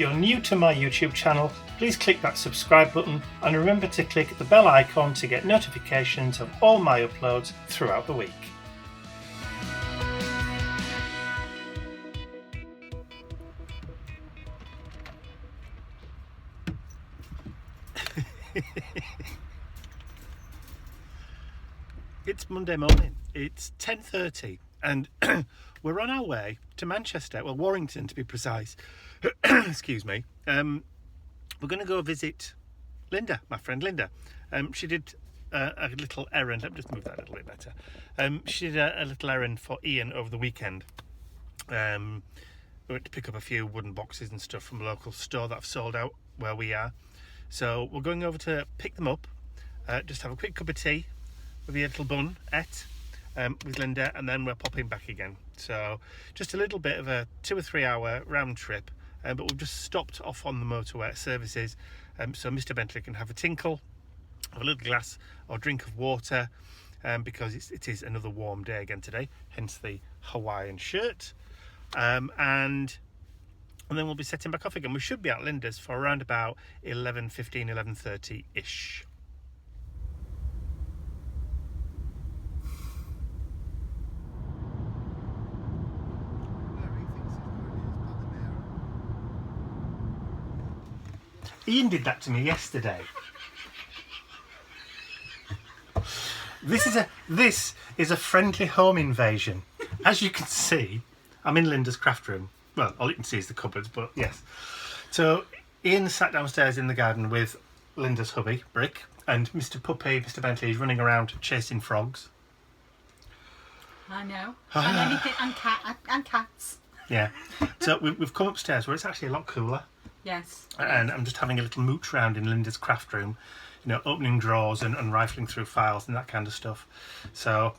you're new to my YouTube channel, please click that subscribe button and remember to click the bell icon to get notifications of all my uploads throughout the week. It's Monday morning, it's 10:30 and we're on our way to Manchester, well Warrington to be precise. Excuse me. We're going to go visit Linda, my friend Linda. She did a little errand. Let me just move that a little bit better. She did a little errand for Ian over the weekend. We went to pick up a few wooden boxes and stuff from a local store that I've sold out where we are. So we're going over to pick them up, just have a quick cup of tea with a little bun with Linda, and then we're popping back again. So just a little bit of a 2 or 3 hour round trip, but we've just stopped off on the motorway at services, so Mr. Bentley can have a tinkle, have a little glass or drink of water, because it is another warm day again today, hence the Hawaiian shirt, and then we'll be setting back off again. We should be at Linda's for around about 11:15, 11:30 ish. Ian did that to me yesterday. This is a friendly home invasion. As you can see, I'm in Linda's craft room. Well, all you can see is the cupboards, but yes. So Ian sat downstairs in the garden with Linda's hubby, Brick, and Mr. Puppy, Mr. Bentley, is running around chasing frogs. I know. And anything, and cats. Yeah. So we've come upstairs where it's actually a lot cooler. Yes. And I'm just having a little mooch round in Linda's craft room, you know, opening drawers and rifling through files and that kind of stuff. So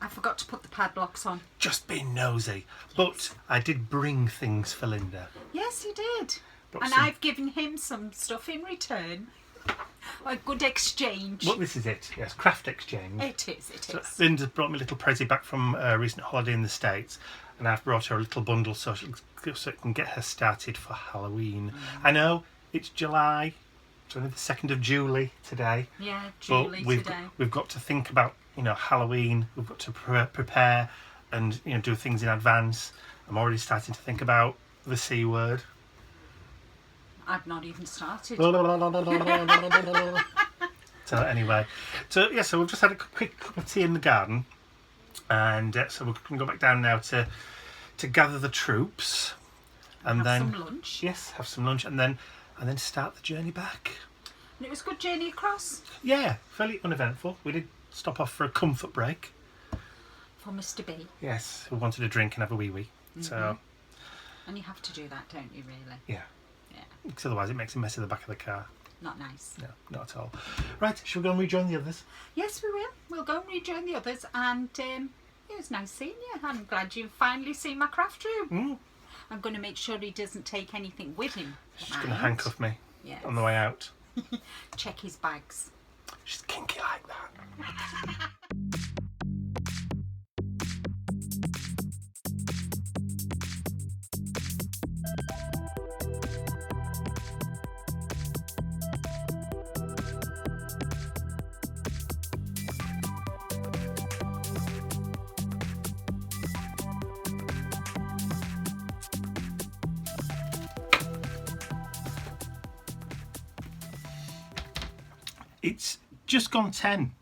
I forgot to put the padlocks on. Just being nosy. But I did bring things for Linda. Yes, you did. And I've given him some stuff in return. A good exchange. Well, this is it. Yes, craft exchange. It is. So Linda's brought me a little prezi back from a recent holiday in the States, and I've brought her a little bundle so it can get her started for Halloween. I know it's July, it's only the 2nd of July today. Yeah, Julie today. We've got to think about, you know, Halloween. We've got to prepare and, you know, do things in advance. I'm already starting to think about the C word. I've not even started. So anyway, so we've just had a quick cup of tea in the garden, and so we're going to go back down now to gather the troops, and then some lunch. Yes, have some lunch, and then start the journey back. And it was a good journey across. Yeah, fairly uneventful. We did stop off for a comfort break for Mr. B. Yes, we wanted a drink and have a wee. Mm-hmm. So. And you have to do that, don't you? Really? Yeah. Because otherwise it makes a mess of the back of the car. Not nice. No, not at all. Right, shall we go and rejoin the others? Yes, we will. We'll go and rejoin the others, and it was nice seeing you. I'm glad you've finally seen my craft room. Mm. I'm going to make sure he doesn't take anything with him. She's going to handcuff me on the way out. Check his bags. She's kinky like that. It's just gone 10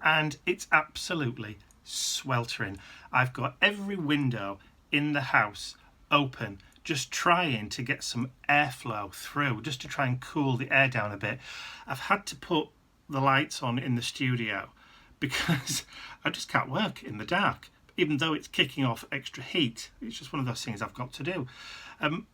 and it's absolutely sweltering. I've got every window in the house open, just trying to get some airflow through, just to try and cool the air down a bit. I've had to put the lights on in the studio because I just can't work in the dark, even though it's kicking off extra heat. It's just one of those things I've got to do. I'm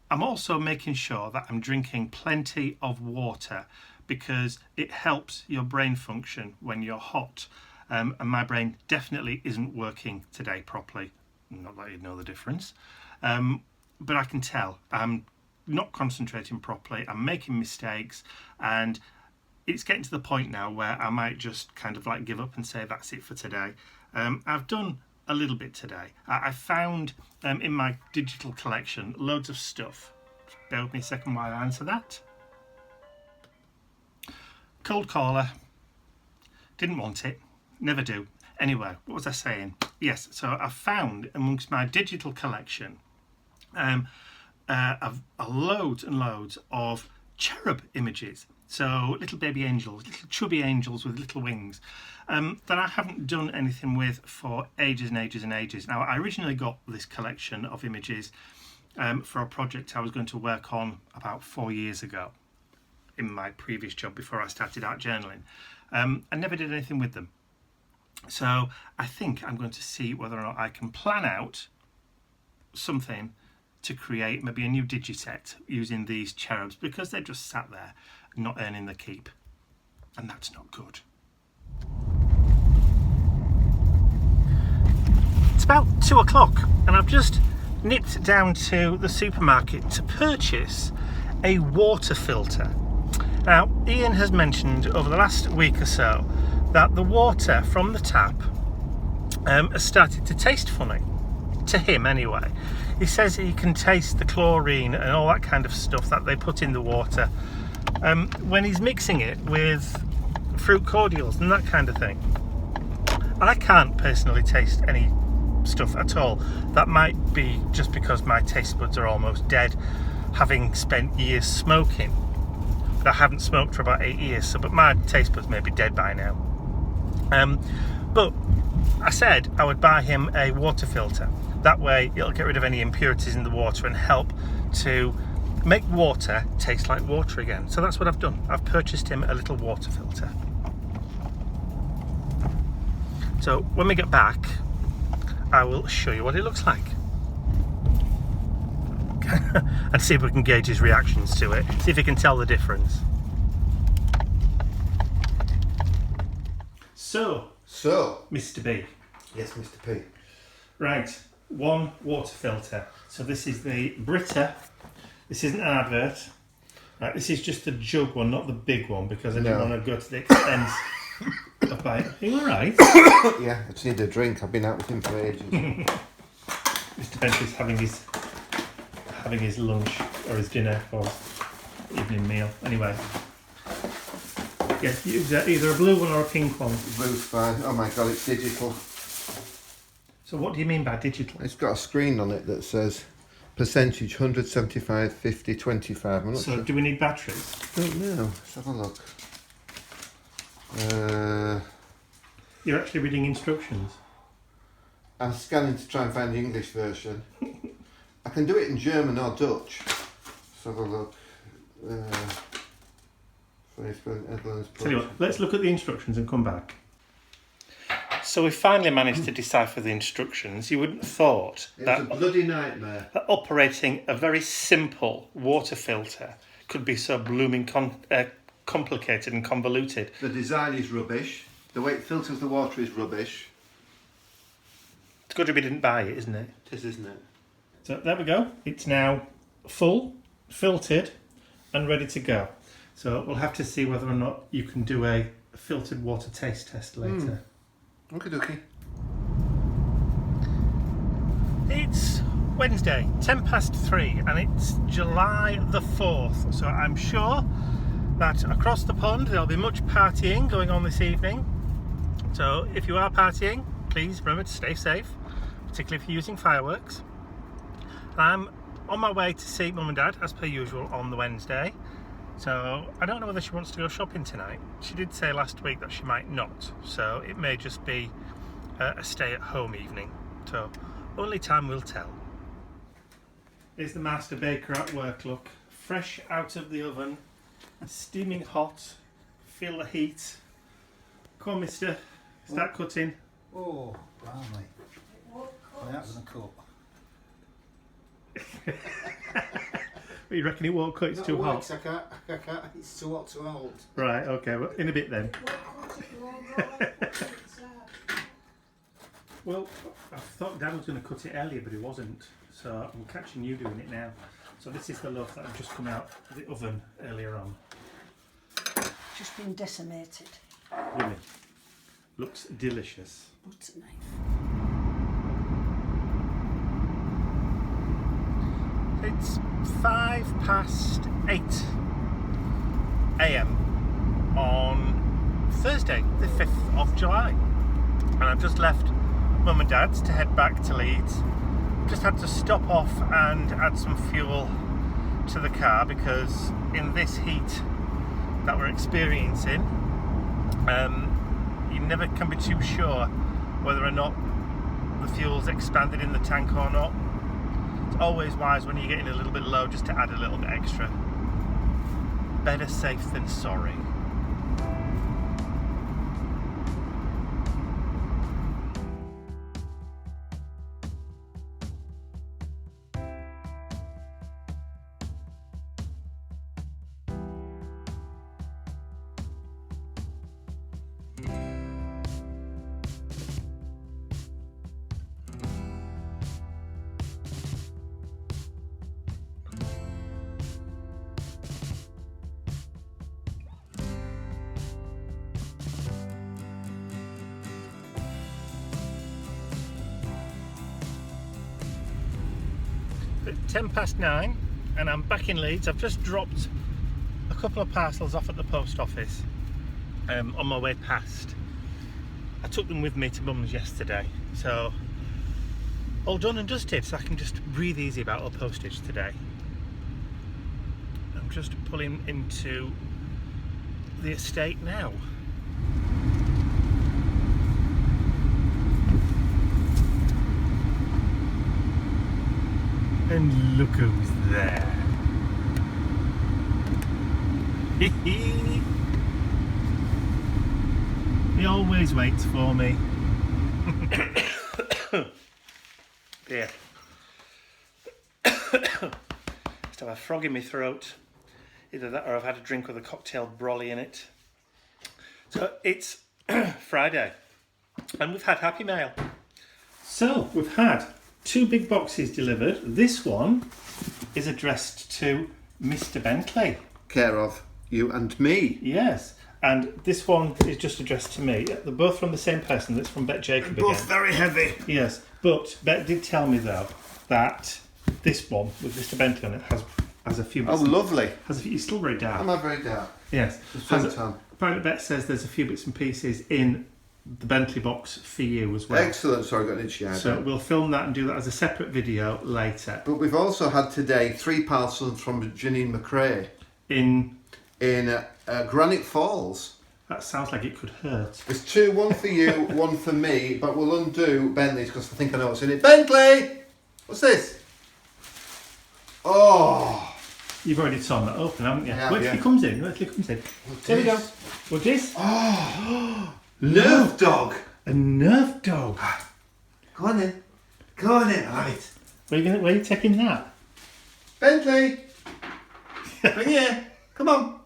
also making sure that I'm drinking plenty of water, because it helps your brain function when you're hot, and my brain definitely isn't working today properly. Not that you'd know the difference, but I can tell I'm not concentrating properly, I'm making mistakes, and it's getting to the point now where I might just kind of like give up and say that's it for today. I've done a little bit today. I found in my digital collection loads of stuff. Just bear with me a second while I answer that. Cold caller. Didn't want it. Never do. Anyway, what was I saying? Yes, so I found amongst my digital collection loads and loads of cherub images. So little baby angels, little chubby angels with little wings that I haven't done anything with for ages and ages and ages. Now, I originally got this collection of images for a project I was going to work on about 4 years ago in my previous job before I started art journaling. I never did anything with them. So I think I'm going to see whether or not I can plan out something to create maybe a new digiset using these cherubs, because they're just sat there not earning the keep, and that's not good. It's about 2 o'clock and I've just nipped down to the supermarket to purchase a water filter. Now, Ian has mentioned over the last week or so that the water from the tap has started to taste funny, to him anyway. He says he can taste the chlorine and all that kind of stuff that they put in the water when he's mixing it with fruit cordials and that kind of thing. I can't personally taste any stuff at all. That might be just because my taste buds are almost dead, having spent years smoking. But I haven't smoked for about 8 years, but my taste buds may be dead by now. But I said I would buy him a water filter. That way it'll get rid of any impurities in the water and help to make water taste like water again. So that's what I've done. I've purchased him a little water filter. So when we get back, I will show you what it looks like. And see if we can gauge his reactions to it. See if he can tell the difference. So, Mr. B. Yes, Mr. P. Right, one water filter. So this is the Brita. This isn't an advert. Right, this is just the jug one, not the big one, because I didn't want to go to the expense of buying. Are you alright? Yeah, I just need a drink. I've been out with him for ages. Mr. Bentley's having his lunch or his dinner or evening meal. Anyway. Yes, use either a blue one or a pink one. Blue's fine. Oh my god, it's digital. So what do you mean by digital? It's got a screen on it that says percentage 175, 50, 25. I'm not So sure. do we need batteries? I don't know. Let's have a look. You're actually reading instructions. I'm scanning to try and find the English version. I can do it in German or Dutch. Let's have a look. Tell you what, let's look at the instructions and come back. So we finally managed to decipher the instructions. You wouldn't have thought It's a bloody nightmare. that operating a very simple water filter could be so blooming complicated and convoluted. The design is rubbish. The way it filters the water is rubbish. It's good if we didn't buy it, isn't it? It is, isn't it? So there we go. It's now full, filtered and ready to go. So we'll have to see whether or not you can do a filtered water taste test later. Okie dokie. It's Wednesday, 3:10, and it's July the 4th. So I'm sure that across the pond there'll be much partying going on this evening. So if you are partying, please remember to stay safe, particularly if you're using fireworks. I'm on my way to see Mum and Dad as per usual on the Wednesday. So I don't know whether she wants to go shopping tonight. She did say last week that she might not, so it may just be a stay-at-home evening. So only time will tell. Here's the master baker at work, look. Fresh out of the oven, steaming hot, feel the heat. Come on, mister, start cutting. Oh, blimey. I am going to cut. You reckon it won't cut? It's too hot. I can't. It's too hot to hold. Right, okay, well, in a bit then. Well, I thought Dad was going to cut it earlier, but he wasn't. So I'm catching you doing it now. So this is the loaf that had just come out of the oven earlier on. Just been decimated. Really? Looks delicious. Butter knife. It's 8:05 a.m. on Thursday, the 5th of July. And I've just left Mum and Dad's to head back to Leeds. Just had to stop off and add some fuel to the car because in this heat that we're experiencing, you never can be too sure whether or not the fuel's expanded in the tank or not. It's always wise when you're getting a little bit low just to add a little bit extra. Better safe than sorry. At 9:10 and I'm back in Leeds. I've just dropped a couple of parcels off at the post office on my way past. I took them with me to Mum's yesterday, so all done and dusted, so I can just breathe easy about all postage today. I'm just pulling into the estate now. And look who's there. He always waits for me. Yeah. Just have a frog in my throat. Either that or I've had a drink with a cocktail brolly in it. So it's Friday and we've had Happy Mail. So we've had 2 big boxes delivered. This one is addressed to Mr. Bentley. Care of you and me. Yes, and this one is just addressed to me. They're both from the same person. That's from Bet Jacob Both again. very heavy. Yes, but Bet did tell me though that this one with Mr. Bentley on it has a few bits. Oh, lovely. It's still very dark. Am I very dark? Yes. Just Has one time. Private Bet says there's a few bits and pieces in the Bentley box for you as well. Excellent. Sorry, I got an itchy eye. So we'll film that and do that as a separate video later. But we've also had today 3 parcels from Janine McRae In in Granite Falls. that sounds like it could hurt. There's 2, one for you, one for me, but we'll undo Bentley's because I think I know what's in it. Bentley! What's this? Oh! You've already torn that open, haven't you? I have, Wait till yeah. he comes in. Wait till he comes in. There we go. What's this? Oh! Nerve dog! A Nerf dog. Go on then. Go on then. I love it. Where are you taking that? Bentley! Bring here. Come on.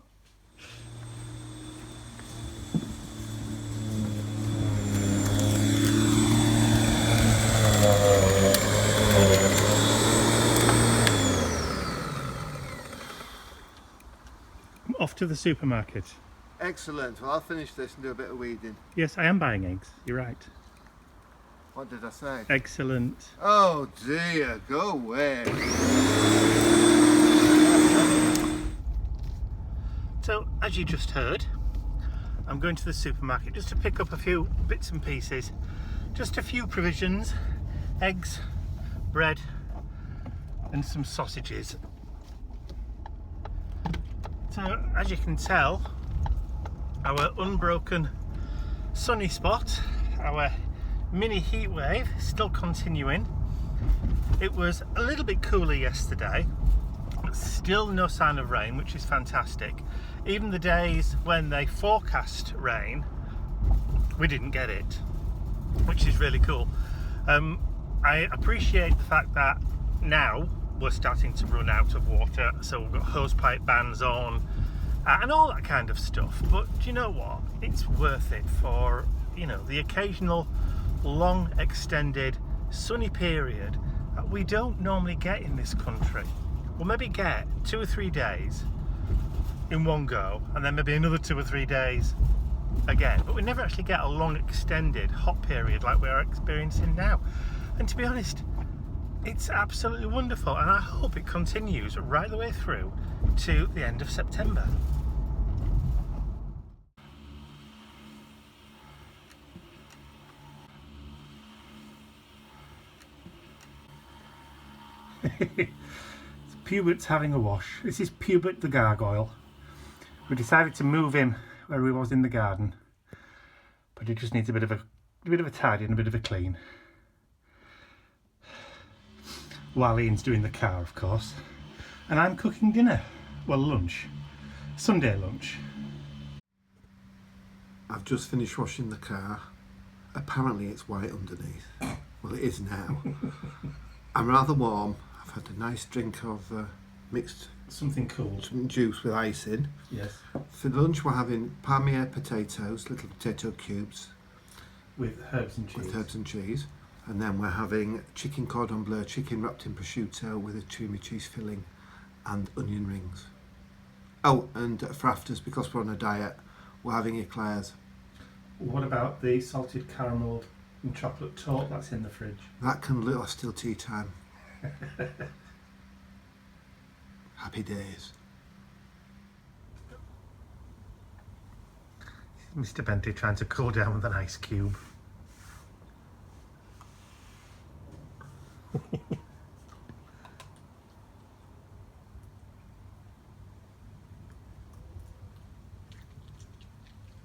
I'm off to the supermarket. Excellent. Well, I'll finish this and do a bit of weeding. Yes, I am buying eggs. You're right. What did I say? Excellent. Oh dear, go away. So, as you just heard, I'm going to the supermarket just to pick up a few bits and pieces. Just a few provisions, eggs, bread, and some sausages. So, as you can tell, our unbroken sunny spot, our mini heat wave, still continuing. It was a little bit cooler yesterday, but still no sign of rain, which is fantastic. Even the days when they forecast rain, we didn't get it, which is really cool. I appreciate the fact that now we're starting to run out of water, so we've got hosepipe bans on and all that kind of stuff. But do you know what? It's worth it for, you know, the occasional long extended sunny period that we don't normally get in this country. We'll maybe get 2 or 3 days in one go, and then maybe another 2 or 3 days again, but we never actually get a long extended hot period like we're experiencing now. And to be honest, It's absolutely wonderful, and I hope it continues right the way through to the end of September. Pubert's having a wash. This is Pubert the gargoyle. We decided to move him where he was in the garden, but he just needs a bit of a tidy and a bit of a clean. While Ian's doing the car, of course, and I'm cooking dinner. Well, lunch, Sunday lunch. I've just finished washing the car. Apparently it's white underneath. Well, it is now. I'm rather warm. I've had a nice drink of mixed Something cool. juice with ice in. Yes. For lunch we're having palmier potatoes, little potato cubes With herbs and cheese. with herbs and cheese. And then we're having chicken cordon bleu, chicken wrapped in prosciutto with a tumi cheese filling and onion rings. Oh, and for afters, because we're on a diet, we're having eclairs. What about the salted caramel and chocolate torte that's in the fridge? That can last till tea time. Happy days. Mr. Bentley trying to cool down with an ice cube.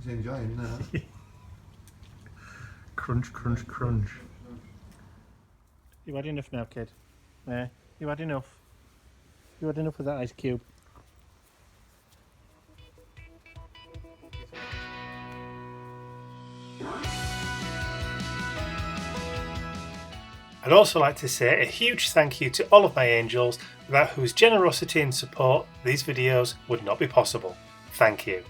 He's enjoying that. Crunch, crunch, crunch. You had enough now, kid? Yeah, you had enough. You had enough of that ice cube. I'd also like to say a huge thank you to all of my angels, without whose generosity and support these videos would not be possible. Thank you.